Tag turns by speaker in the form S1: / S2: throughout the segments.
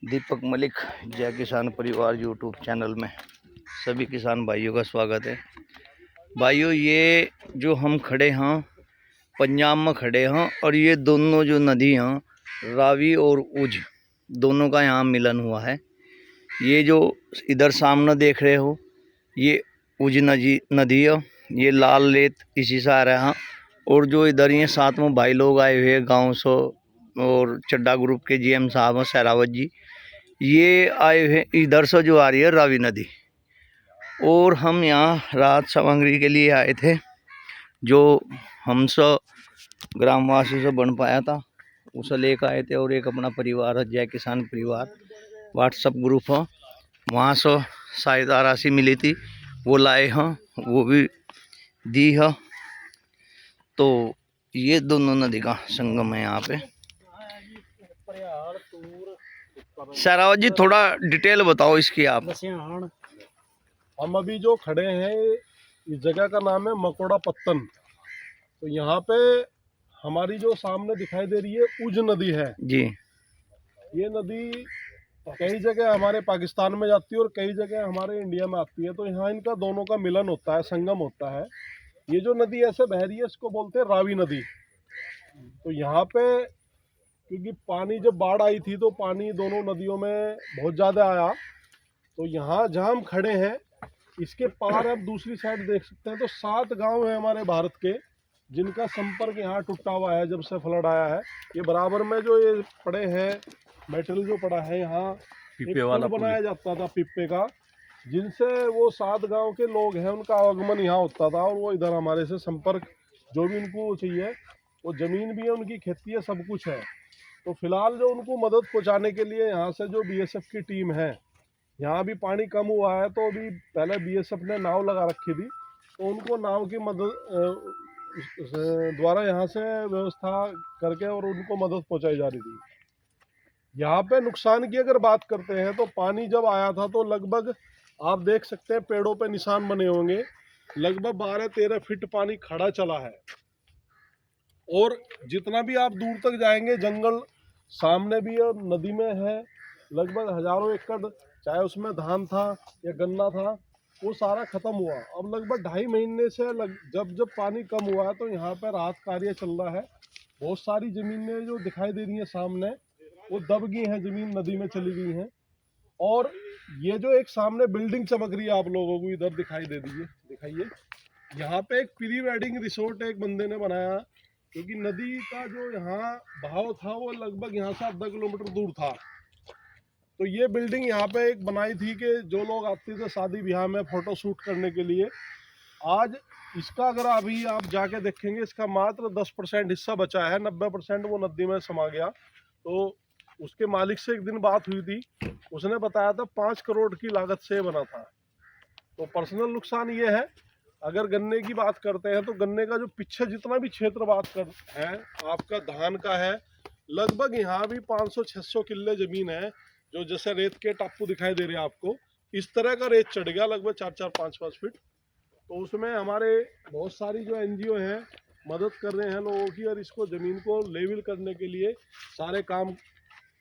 S1: दीपक मलिक जय किसान परिवार यूट्यूब चैनल में सभी किसान भाइयों का स्वागत है। भाइयों, ये जो हम खड़े हैं पंजाब में खड़े हैं और ये दोनों जो नदी हैं रावी और उज दोनों का यहाँ मिलन हुआ है। ये जो इधर सामने देख रहे हो ये उज नदी है, ये लाल रेत इसी से आ रहा है। और जो इधर ये साथ में भाई लोग आए हुए गाँव से और चड्डा ग्रुप के जीएम साहब हैं सहरावत जी, ये आए हुए इधर से जो आ रही है रावी नदी। और हम यहाँ राहत सामग्री के लिए आए थे जो हमसे ग्रामवासी से बन पाया था उसे लेकर आए थे। और एक अपना परिवार है जय किसान परिवार व्हाट्सएप ग्रुप है, वहाँ से सहायता राशि मिली थी वो लाए हैं, वो भी दी है। तो ये दोनों नदी का संगम है यहाँ पे। सहरावत जी थोड़ा डिटेल बताओ इसकी आप।
S2: हम अभी जो खड़े हैं इस जगह का नाम है मकोड़ा पत्तन। तो यहाँ पे हमारी जो सामने दिखाई दे रही है उज नदी है
S1: जी। ये
S2: नदी कई जगह हमारे पाकिस्तान में जाती है और कई जगह हमारे इंडिया में आती है। तो यहाँ इनका दोनों का मिलन होता है, संगम होता है। ये जो नदी ऐसे बह रही है इसको बोलते हैं रावी नदी। तो यहाँ पे क्योंकि पानी जब बाढ़ आई थी तो पानी दोनों नदियों में बहुत ज़्यादा आया। तो यहाँ जहाँ हम खड़े हैं इसके पार आप दूसरी साइड देख सकते हैं तो 7 गांव हैं हमारे भारत के जिनका संपर्क यहाँ टूटा हुआ है जब से फ्लड आया है। ये बराबर में जो ये पड़े हैं मेटेरियल जो पड़ा है यहाँ पिप्पे वाला बनाया जाता था पिप्पे का, जिनसे वो 7 गांव के लोग हैं उनका आवागमन यहाँ होता था। और वो इधर हमारे से संपर्क जो भी उनको चाहिए, वो ज़मीन भी है, उनकी खेती है, सब कुछ है। तो फिलहाल जो उनको मदद पहुँचाने के लिए यहाँ से जो बीएसएफ की टीम है, यहाँ भी पानी कम हुआ है तो अभी पहले बीएसएफ ने नाव लगा रखी थी तो उनको नाव की मदद द्वारा यहाँ से व्यवस्था करके और उनको मदद पहुँचाई जा रही थी। यहाँ पे नुकसान की अगर बात करते हैं तो पानी जब आया था तो लगभग आप देख सकते हैं पेड़ों पे निशान बने होंगे, लगभग 12-13 फीट पानी खड़ा चला है। और जितना भी आप दूर तक जाएंगे जंगल सामने भी और नदी में है, लगभग हजारों एकड़ चाहे उसमें धान था या गन्ना था वो सारा खत्म हुआ। अब लगभग 2.5 महीने से जब पानी कम हुआ तो यहाँ पर राहत कार्य चल रहा है। बहुत सारी ज़मीनें जो दिखाई दे रही हैं सामने वो दब गई हैं, ज़मीन नदी में चली गई हैं। और ये जो एक सामने बिल्डिंग चमक रही है आप लोगों को इधर दिखाई दे दीजिए, दिखाइए। यहाँ पे एक प्री वेडिंग रिसोर्ट एक बंदे ने बनाया क्योंकि नदी का जो यहाँ बहाव था वो लगभग यहाँ से आधा किलोमीटर दूर था। तो ये बिल्डिंग यहाँ पे एक बनाई थी कि जो लोग आते थे शादी ब्याह में फ़ोटो शूट करने के लिए। आज इसका अगर अभी आप जाके देखेंगे इसका मात्र 10% हिस्सा बचा है, 90% वो नदी में समा गया। तो उसके मालिक से एक दिन बात हुई थी, उसने बताया था 5 करोड़ की लागत से बना था। तो पर्सनल नुकसान ये है, अगर गन्ने की बात करते हैं तो गन्ने का जो पीछे जितना भी क्षेत्र बात कर है आपका धान का है, लगभग यहाँ भी 500-600 किले ज़मीन है जो जैसे रेत के टापू दिखाई दे रहे हैं आपको, इस तरह का रेत चढ़ गया लगभग 4-4, 5-5 फीट। तो उसमें हमारे बहुत सारी जो एनजीओ हैं मदद कर रहे हैं लोगों की और इसको ज़मीन को लेवल करने के लिए सारे काम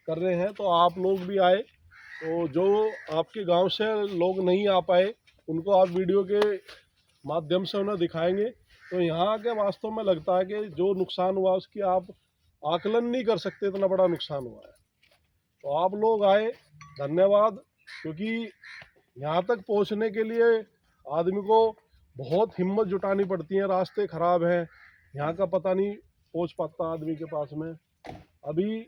S2: कर रहे हैं। तो आप लोग भी आए, तो जो आपके गांव से लोग नहीं आ पाए उनको आप वीडियो के माध्यम से उन्हें दिखाएंगे। तो यहाँ के वास्तव में लगता है कि जो नुकसान हुआ उसकी आप आकलन नहीं कर सकते, इतना बड़ा नुकसान हुआ है। तो आप लोग आए, धन्यवाद। क्योंकि यहाँ तक पहुँचने के लिए आदमी को बहुत हिम्मत जुटानी पड़ती है, रास्ते ख़राब हैं, यहाँ का पता नहीं पहुँच पाता आदमी के पास में। अभी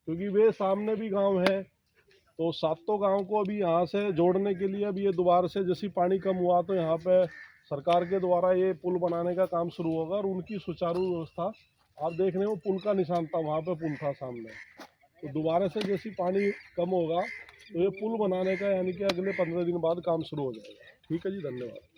S2: क्योंकि वे सामने भी गांव है तो 7 गांव को अभी यहाँ से जोड़ने के लिए अभी ये दोबारा से जैसे पानी कम हुआ तो यहाँ पे सरकार के द्वारा ये पुल बनाने का काम शुरू होगा। और उनकी सुचारू व्यवस्था आप देख रहे हो, पुल का निशान था, वहाँ पे पुल था सामने। तो दोबारा से जैसे पानी कम होगा तो ये पुल बनाने का यानी कि अगले 15 दिन बाद काम शुरू हो जाएगा। ठीक है जी, धन्यवाद।